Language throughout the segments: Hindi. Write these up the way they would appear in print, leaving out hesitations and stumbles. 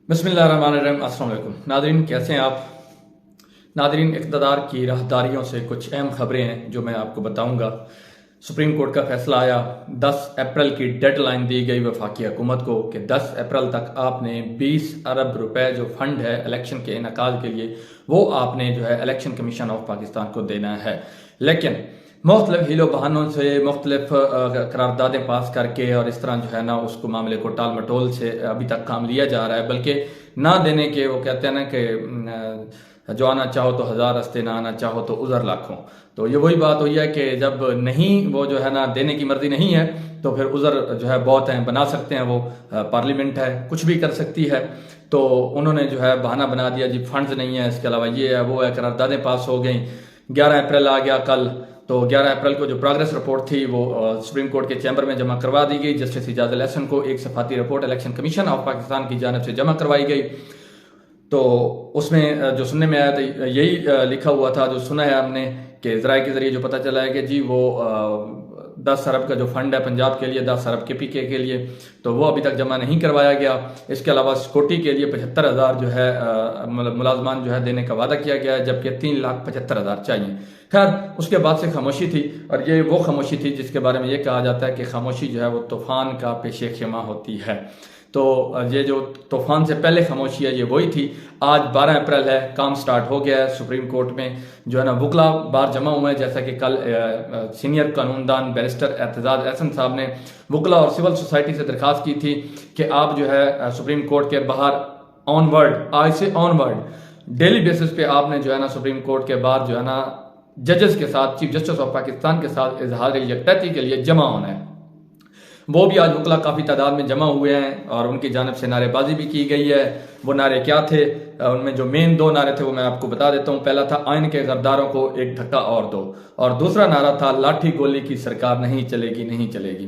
बिस्मिल्लाहिर्रहमानिर्रहीम। अस्सलाम वालेकुम नादरीन, कैसे हैं आप नादरीन। इक़्तिदार की राहदारियों से कुछ अहम खबरें हैं जो मैं आपको बताऊंगा। सुप्रीम कोर्ट का फैसला आया, 10 अप्रैल की डेडलाइन दी गई वफाकी हुकूमत को कि 10 अप्रैल तक आपने 20 अरब रुपए जो फंड है इलेक्शन के इनेकाद के लिए वो आपने जो है इलेक्शन कमीशन ऑफ पाकिस्तान को देना है। लेकिन मुख्तलिफ हीलो बहानों से मुख्तलिफ करारदादें पास करके और इस तरह जो है ना उसको मामले को टाल मटोल से अभी तक काम लिया जा रहा है। बल्कि ना देने के वो कहते हैं ना कि जो आना चाहो तो हजार रस्ते, ना आना चाहो तो उज़र लाखों। तो ये वही बात हुई है कि जब नहीं वो जो है ना देने की मर्जी नहीं है तो फिर उज़र जो है बहुत हैं, बना सकते हैं। वो पार्लियामेंट है, कुछ भी कर सकती है। तो उन्होंने जो है बहाना बना दिया जी फंड्स नहीं है, इसके अलावा ये है वो है, करारदादें पास हो गई। 11 अप्रैल आ गया कल, तो 11 अप्रैल को जो प्रोग्रेस रिपोर्ट थी वो सुप्रीम कोर्ट के चैम्बर में जमा करवा दी गई। जस्टिस इजाज़ अल एहसन को एक सफाती report Election Commission of Pakistan की जानिब से जमा करवाई गई। तो उसमें जो सुनने में आया था यही लिखा हुआ था, जो सुना है हमने कि ज़राए के जरिए जो पता चला है कि जी वो 10 अरब का जो फंड है पंजाब के लिए, 10 अरब KPK के लिए, तो वो अभी तक जमा नहीं करवाया गया। इसके अलावा सिक्योरिटी के लिए 75,000 जो है मुलाजमान जो है देने का वादा किया गया है, जबकि 3,75,000 चाहिए। खैर उसके बाद से खामोशी थी, और ये वो खामोशी थी जिसके बारे में ये कहा जाता है कि खामोशी जो है वो तूफान का पेशे खेमा होती है। तो ये जो तूफान से पहले खामोशी है ये वही थी। आज 12 अप्रैल है, काम स्टार्ट हो गया है। सुप्रीम कोर्ट में जो है ना वकला बार जमा हुए हैं, जैसा कि कल सीनियर कानूनदान बैरिस्टर एतजाज एहसन साहब ने वकला और सिविल सोसाइटी से दरखास्त की थी कि आप जो है सुप्रीम कोर्ट के बाहर ऑनवर्ड, आज से ऑनवर्ड डेली बेसिस पे आपने जो है ना सुप्रीम कोर्ट के बाहर जो है ना जजेस के साथ, चीफ जस्टिस ऑफ पाकिस्तान के साथ इजहार यकजहती के लिए जमा होना है। वो भी आज वकला काफ़ी तादाद में जमा हुए हैं और उनकी जानिब से नारेबाजी भी की गई है। वो नारे क्या थे, उनमें जो मेन 2 नारे थे वो मैं आपको बता देता हूँ। पहला था आइन के गद्दारों को एक धक्का और दो, और दूसरा नारा था लाठी गोली की सरकार नहीं चलेगी, नहीं चलेगी।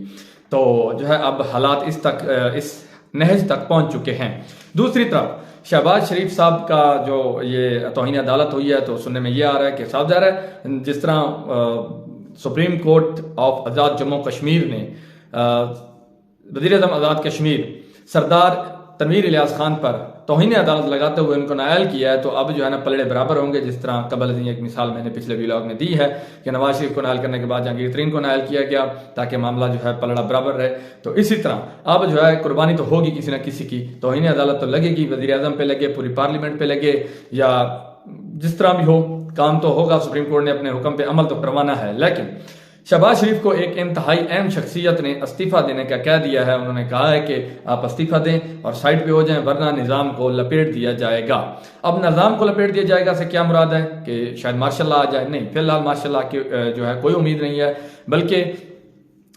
तो जो है अब हालात इस नहज तक पहुंच चुके हैं। दूसरी तरफ शहबाज शरीफ साहब का जो ये तौहीन अदालत हुई है, तो सुनने में ये आ रहा है कि साफ ज़ाहिर है जिस तरह सुप्रीम कोर्ट ऑफ आज़ाद जम्मू कश्मीर ने वज़ीर आज़म आज़ाद कश्मीर सरदार तनवीर इलियास खान पर तौहीन अदालत लगाते हुए उनको नायल किया है, तो अब जो है ना पलड़े बराबर होंगे। जिस तरह कबल एक मिसाल मैंने पिछले व्लॉग में दी है कि नवाज शरीफ को नायल करने के बाद जहांगीर तरीन को नायल किया गया ताकि मामला जो है पलड़ा बराबर रहे। तो इसी तरह अब जो है कुर्बानी तो होगी किसी न किसी की, तौहीन अदालत तो लगेगी, वज़ीर आज़म पे लगे, पूरी पार्लियामेंट पे लगे, या जिस तरह भी हो काम तो होगा। सुप्रीम कोर्ट ने अपने हुक्म पे अमल तो करवाना है। लेकिन शहबाज शरीफ को एक इंतहाई अहम शख्सियत ने इस्तीफा देने का कह दिया है। उन्होंने कहा है कि आप इस्तीफा दें और साइड पे हो जाएं, वरना निज़ाम को लपेट दिया जाएगा। अब निज़ाम को लपेट दिया जाएगा से क्या मुराद है कि शायद मार्शल लॉ आ जाए? नहीं, फिलहाल मार्शल लॉ की जो है कोई उम्मीद नहीं है, बल्कि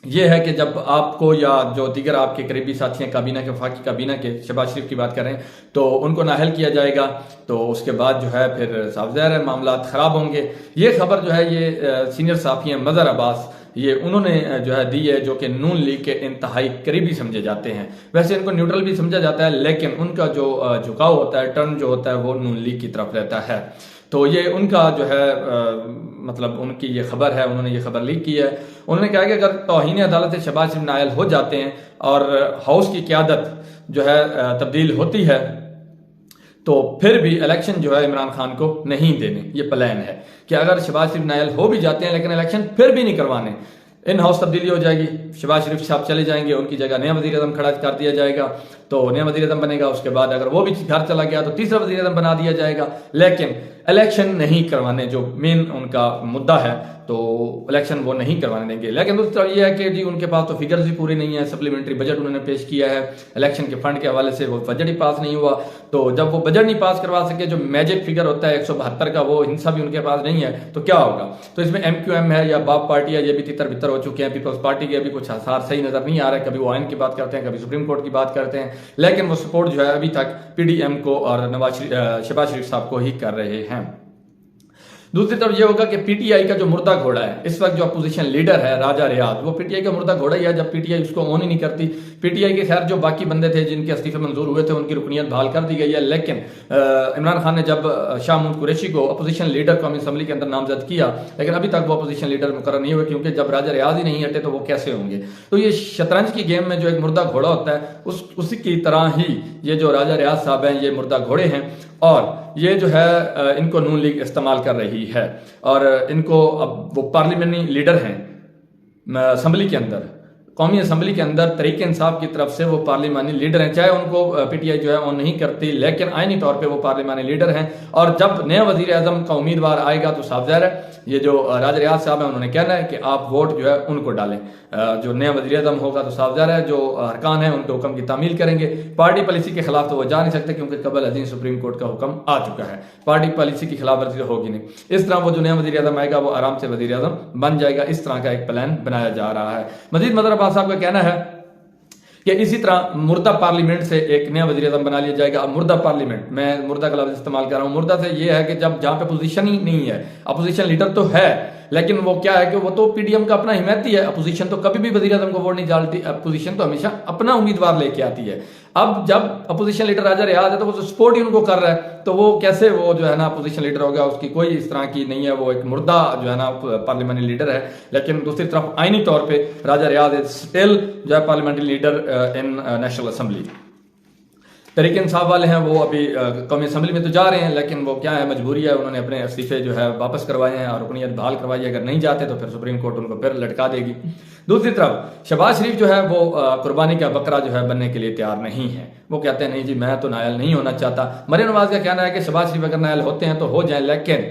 ये है कि जब आपको या जो दीगर आपके करीबी साथी हैं काबीना के, वफाकी काबीना के, शहबाज शरीफ की बात करें तो उनको नाअहल किया जाएगा, तो उसके बाद जो है फिर साफ ज़ाहिर है मामला ख़राब होंगे। ये खबर जो है ये सीनियर साफ़ी हैं मज़हर अब्बास, ये उन्होंने जो है दी है, जो कि नून लीग के इंतहाई करीबी समझे जाते हैं। वैसे इनको न्यूट्रल भी समझा जाता है, लेकिन उनका जो झुकाव होता है, टर्न जो होता है वो नून लीग की तरफ रहता है। तो ये उनका जो है मतलब उनकी ये खबर है, उन्होंने ये खबर लीक की है। उन्होंने कहा कि अगर तौहीन अदालत से शहबाज शरीफ नायल हो जाते हैं और हाउस की क़यादत जो है तब्दील होती है, तो फिर भी इलेक्शन जो है इमरान खान को नहीं देने। ये प्लान है कि अगर शहबाज शरीफ नायल हो भी जाते हैं लेकिन इलेक्शन फिर भी नहीं करवाने, इन हाउस तब्दीली हो जाएगी, शहबाज शरीफ साहब चले जाएंगे, उनकी जगह नया वज़ीर आज़म खड़ा कर दिया जाएगा, तो नया वज़ीर आज़म बनेगा। उसके बाद अगर वो भी घर चला गया तो तीसरा वज़ीर आज़म बना दिया जाएगा। लेकिन इलेक्शन नहीं करवाने जो मेन उनका मुद्दा है, तो इलेक्शन वो नहीं करवाने देंगे। लेकिन दूसरी तरफ ये है कि जी उनके पास तो फिगर्स भी पूरी नहीं है। सप्लीमेंट्री बजट उन्होंने पेश किया है इलेक्शन के फंड के हवाले से, वो बजट ही पास नहीं हुआ। तो जब वो बजट नहीं पास करवा सके, जो मैजिक फिगर होता है 172 का, वो हिस्सा भी उनके पास नहीं है, तो क्या होगा? तो इसमें MQM है या बाप पार्टी है, ये भी तितर बितर हो चुके हैं। पीपल्स पार्टी के अभी कुछ आसार सही नजर नहीं आ रहा है। कभी वो आइन की बात करते हैं, कभी सुप्रीम कोर्ट की बात करते हैं, लेकिन वो सपोर्ट जो है अभी तक PDM को और शहबाज शरीफ साहब को ही कर रहे हैं। दूसरी तरफ ये होगा कि पीटीआई का जो मुर्दा घोड़ा है, इस वक्त जो अपोजिशन लीडर है राजा रियाज, वो पीटीआई का मुर्दा घोड़ा ही है। जब पीटीआई उसको ऑन ही नहीं करती, पीटीआई के खैर जो बाकी बंदे थे जिनके इस्तीफे मंजूर हुए थे उनकी रुकनीत बहाल कर दी गई है, लेकिन इमरान खान ने जब शाह महमूद कुरैशी को अपोजिशन लीडर कौमी असम्बली के अंदर नामजद किया, लेकिन अभी तक वो अपोजिशन लीडर मुकर्रर नहीं हुए, क्योंकि जब राजा रियाज ही नहीं हटे तो वो कैसे होंगे। तो ये शतरंज की गेम में जो एक मुर्दा घोड़ा होता है, उसी की तरह ही ये जो राजा रियाज साहब हैं ये मुर्दा घोड़े हैं, और ये जो है इनको नून लीग इस्तेमाल कर रही है, और इनको अब वो पार्लियामेंट्री लीडर हैं असम्बली के अंदर, कौमी असम्बली के अंदर तहरीक इंसाफ की तरफ से वो पार्लिमानी लीडर हैं, चाहे उनको पीटीआई जो है ऑन नहीं करती, लेकिन आईनी तौर पे वो पार्लिमानी लीडर हैं। और जब नया वजीर आजम का उम्मीदवार आएगा तो साफ ज़ाहिर है ये जो राजा रियाज साहब हैं उन्होंने कहना है कि आप वोट जो है उनको डालें। जो नया वजीर आजम होगा तो साफ ज़ाहिर है जो अरकान है उनके हुक्म की तामील करेंगे। पार्टी पॉलिसी के खिलाफ तो वो जा नहीं सकते, क्योंकि कबल अजीम सुप्रीम कोर्ट का हुक्म आ चुका है, पार्टी पॉलिसी की खिलाफ वर्जी होगी नहीं। इस तरह वो जो नया वजीर आजम आएगा वो आराम से वजीर आजम बन जाएगा, इस तरह का एक प्लान बनाया जा रहा है। मजीद मदर अब्बास साहब का कहना है कि इसी तरह मुर्दा पार्लियामेंट से एक नया वजीर आजम बना लिया जाएगा। अब मुर्दा पार्लियामेंट, मैं मुर्दा का लफ्ज इस्तेमाल कर रहा हूँ, मुर्दा से ये है कि जब जहाँ पे अपोजिशन ही नहीं है, अपोजिशन लीडर तो है लेकिन वो क्या है कि वो तो पीडीएम का अपना हिमायती है, अपोजिशन तो कभी भी वजीर आजम को वोट नहीं डालती, अपोजिशन तो हमेशा अपना उम्मीदवार लेके आती है। अब जब अपोजिशन लीडर राजा रियाज है तो वो सपोर्ट ही उनको कर रहा है, तो वो कैसे वो जो है ना अपोजिशन लीडर हो गया, उसकी कोई इस तरह की नहीं है, वो एक मुर्दा जो है ना पार्लियामेंट्री लीडर है। लेकिन दूसरी तरफ आईनी तौर पे राजा रियाज इज स्टिल जो है parliamentary leader in National Assembly. Tehreek Insaf वाले हैं वो अभी कौमी असम्बली में तो जा रहे हैं, लेकिन वो क्या है मजबूरी है, उन्होंने अपने इस्तीफे जो है वापस करवाए हैं और रुकनीत बहाल करवाई है। अगर नहीं जाते तो फिर सुप्रीम कोर्ट उनको फिर लटका देगी। दूसरी तरफ शहबाज शरीफ जो है वो कुर्बानी का बकरा जो है बनने के लिए तैयार नहीं है, वो कहते हैं नहीं जी मैं तो नायल नहीं होना चाहता। मरियम नवाज का कहना है कि शहबाज शरीफ अगर नायल होते हैं तो हो जाए, लेकिन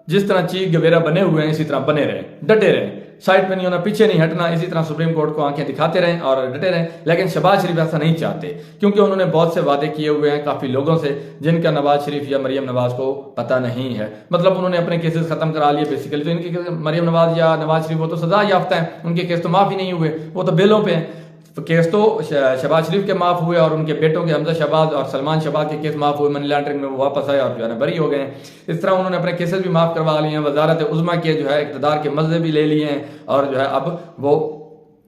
जिस तरह चीफ गवेरा बने हुए हैं इसी तरह बने रहे, डटे रहे, साइड पे नहीं होना, पीछे नहीं हटना, इसी तरह सुप्रीम कोर्ट को आंखें दिखाते रहें और डटे रहें। लेकिन शहबाज शरीफ ऐसा नहीं चाहते, क्योंकि उन्होंने बहुत से वादे किए हुए हैं काफी लोगों से जिनका नवाज शरीफ या मरियम नवाज को पता नहीं है। मतलब उन्होंने अपने केसेस खत्म करा लिए बेसिकली, तो इनके मरियम नवाज या नवाज शरीफ वो तो सजा याफ्ता है, उनके केस तो माफ ही नहीं हुए, वो तो बेलों पे हैं। तो केस तो शहबाज शरीफ के माफ हुए और उनके बेटों के हमजा शहबाज और सलमान शहबाज के केस माफ हुए, मनी लॉन्ड्रिंग में वो वापस आए और जो है ना बरी हो गए हैं। इस तरह उन्होंने अपने केसेस भी माफ करवा लिए हैं, वजारत उज़्मा के जो है इक़्तिदार के मज़े भी ले लिए हैं, और जो है अब वो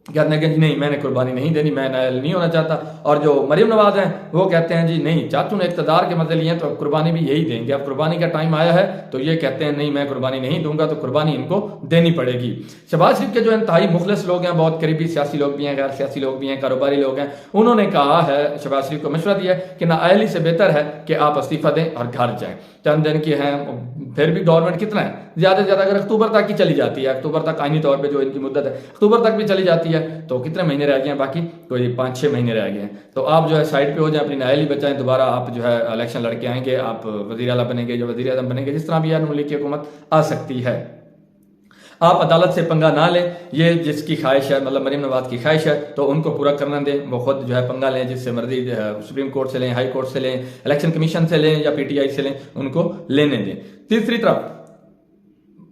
कहते हैं कि नहीं मैंने कुर्बानी नहीं देनी, मैं नायल नहीं होना चाहता। और जो मरियम नवाज हैं वो कहते हैं जी नहीं, चाचू ने इक़्तिदार के मजे लिए हैं तो अब कुर्बानी भी यही देंगे, अब कुर्बानी का टाइम आया है तो ये कहते हैं नहीं मैं कुर्बानी नहीं दूंगा, तो कुर्बानी इनको देनी पड़ेगी। शहबाज शरीफ के जो इंतहाई मुखलिस लोग हैं, बहुत करीबी सियासी लोग भी हैं, गैर सियासी लोग भी हैं, कारोबारी लोग हैं, उन्होंने कहा है शहबाज शरीफ को मशवरा दिया कि नाअहली से बेहतर है कि आप इस्तीफा दें और घर जाएं। चंद दिन की हैं, फिर भी गवर्नमेंट कितना है, ज्यादा से ज्यादा अगर अक्टूबर तक ही चली जाती है, अक्टूबर तक आईनी तौर पे जो इनकी मुद्दत है अक्टूबर तक भी चली जाती है, तो कितने महीने रह गए हैं, बाकी कोई 5-6 महीने रह गए हैं। तो आप जो है साइड पे हो जाए, अपनी नाअहली बचाएं, दोबारा आप जो है इलेक्शन लड़के आएंगे, आप वजीर आला बनेंगे, जो वजीर आज़म बनेंगे, जिस तरह भी नून लीग की हुकूमत आ सकती है। आप अदालत से पंगा ना लें, ये जिसकी ख्वाहिश है, मतलब मरियम नवाज की ख्वाहिश है तो उनको पूरा करना दें, वो खुद जो है पंगा लें, जिससे मर्जी सुप्रीम कोर्ट से लें, हाई कोर्ट से लें, इलेक्शन कमीशन से लें या पीटीआई से लें, उनको लेने दें। तीसरी तरफ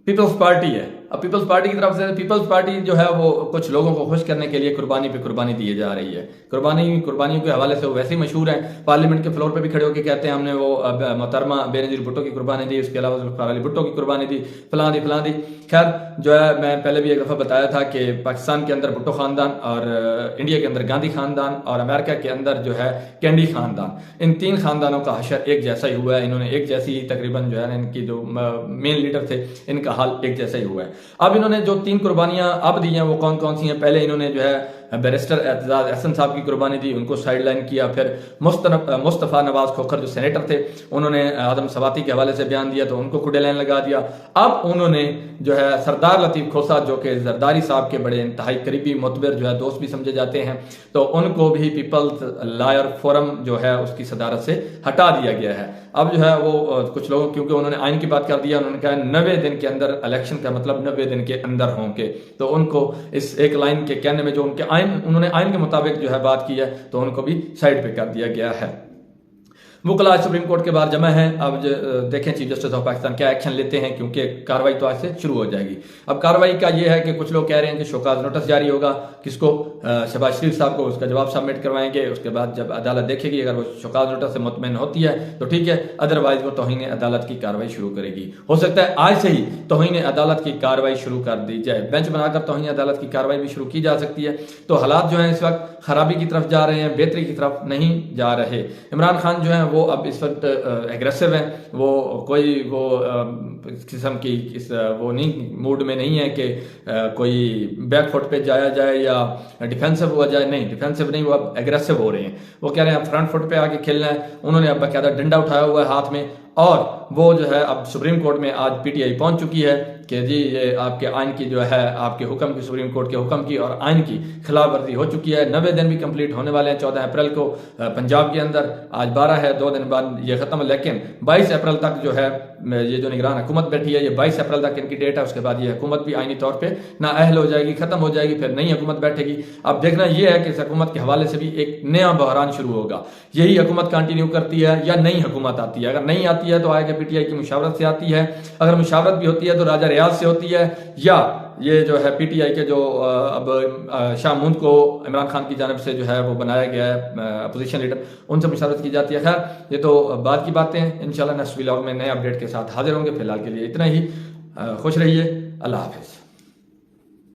पीपल्स पार्टी है। अब पीपल्स पार्टी की तरफ से पीपल्स पार्टी जो है वो कुछ लोगों को खुश करने के लिए कुर्बानी पे कुर्बानी दिए जा रही है। कुर्बानियों के हवाले से वो वैसे ही मशहूर हैं, पार्लियामेंट के फ्लोर पे भी खड़े होकर कहते हैं हमने वो मोहतरमा बेनजीर भुट्टो की कुर्बानी दी, उसके अलावा जुल्फ़िकार अली भुट्टो की कुर्बानी दी, फलां दी। खैर जो है मैं पहले भी एक दफ़ा बताया था कि पाकिस्तान के अंदर भुट्टो खानदान और इंडिया के अंदर गांधी खानदान और अमेरिका के अंदर जो है कैंडी खानदान, इन 3 खानदानों का हशर एक जैसा ही हुआ है। इन्होंने एक जैसी ही तकरीबन जो है इनकी जो मेन लीडर थे इनका हाल एक जैसा ही हुआ है। अब इन्होंने जो 3 कुर्बानियां अब दी हैं वो कौन कौन सी हैं? पहले इन्होंने जो है बैरिस्टर एतजाज अहसन साहब की कुर्बानी दी, उनको साइडलाइन किया। फिर मुस्तफ़ा नवाज खोखर जो सेनेटर थे उन्होंने आदम सवाती के हवाले से बयान दिया तो उनको कुड़े लाइन लगा दिया। अब उन्होंने जो है सरदार लतीफ़ खोसा जो कि जरदारी साहब के बड़े इंतहाई करीबी मुतबर जो है दोस्त भी समझे जाते हैं, तो उनको भी पीपल्स लॉयर फोरम जो है उसकी सदारत से हटा दिया गया है। अब जो है वो कुछ लोगों, क्योंकि उन्होंने आइन की बात कर दिया, उन्होंने कहा 90 दिन के अंदर इलेक्शन का मतलब 90 दिन के अंदर होंगे, तो उनको इस एक लाइन के कहने में जो उन्होंने आइन के मुताबिक जो है बात की है तो उनको भी साइड पे कर दिया गया है। वकला आज सुप्रीम कोर्ट के बाहर जमा है। अब देखें चीफ जस्टिस ऑफ पाकिस्तान क्या एक्शन लेते हैं, क्योंकि कार्रवाई तो आज से शुरू हो जाएगी। अब कार्रवाई का ये है कि कुछ लोग कह रहे हैं कि शोकाज नोटिस जारी होगा, किसको, शहबाज शरीफ साहब को, उसका जवाब सबमिट करवाएंगे। उसके बाद जब अदालत देखेगी, अगर वो शोकाज नोटिस से मुतमईन होती है तो ठीक है, अदरवाइज वो तौहीन अदालत की कार्रवाई शुरू करेगी। हो सकता है आज से ही तौहीन अदालत की कार्रवाई शुरू कर दी जाए, बेंच बनाकर तौहीन अदालत की कार्रवाई भी शुरू की जा सकती है। तो हालात जो हैं इस वक्त खराबी की तरफ जा रहे हैं, बेहतरी की तरफ नहीं जा रहे। इमरान खान जो है वो अब इस वक्त एग्रेसिव है, वो कोई वो किस्म की वो नहीं मूड में नहीं है कि कोई बैक फुट पे जाया जाए या डिफेंसिव हुआ जाए। नहीं, डिफेंसिव नहीं, वो अब एग्रेसिव हो रहे हैं। वो कह रहे हैं फ्रंट फुट पे आके खेलना है। उन्होंने अब बाकायदा डंडा उठाया हुआ है हाथ में, और वो जो है अब सुप्रीम कोर्ट में आज पीटीआई पहुंच चुकी है कि जी ये आपके आइन की जो है, आपके हुक्म की, सुप्रीम कोर्ट के हुक्म की और आइन की खिलाफ वर्जी हो चुकी है। 90 दिन भी कंप्लीट होने वाले हैं 14 अप्रैल को पंजाब के अंदर। आज 12 है, 2 दिन बाद ये खत्म, लेकिन 22 अप्रैल तक जो है ये जो निगरान हुकूमत बैठी है, ये 22 अप्रैल तक इनकी डेट है। उसके बाद ये हुकूमत भी आइनी तौर पर नाअहल हो जाएगी, खत्म हो जाएगी, फिर नई हुकूमत बैठेगी। अब देखना यह है कि इस हुकूमत के हवाले से भी एक नया बहरान शुरू होगा। यही हुकूमत कंटिन्यू करती है या नई हुकूमत आती है। अगर नहीं आती है तो आगे पीटीआई की मुशावरत से आती है, अगर मुशावरत भी होती है तो राजा रियाज से होती है, या ये जो है पीटीआई के जो अब शाह मून को इमरान खान की जानब से जो है वो बनाया गया है अपोजिशन लीडर, उनसे मुशावरत की जाती है। खैर ये तो बाद की बातें हैं। इंशाल्लाह नेक्स्ट व्लॉग में नए अपडेट के साथ हाजिर होंगे। फिलहाल के लिए इतना ही। खुश रहिए। अल्लाह हाफिज़।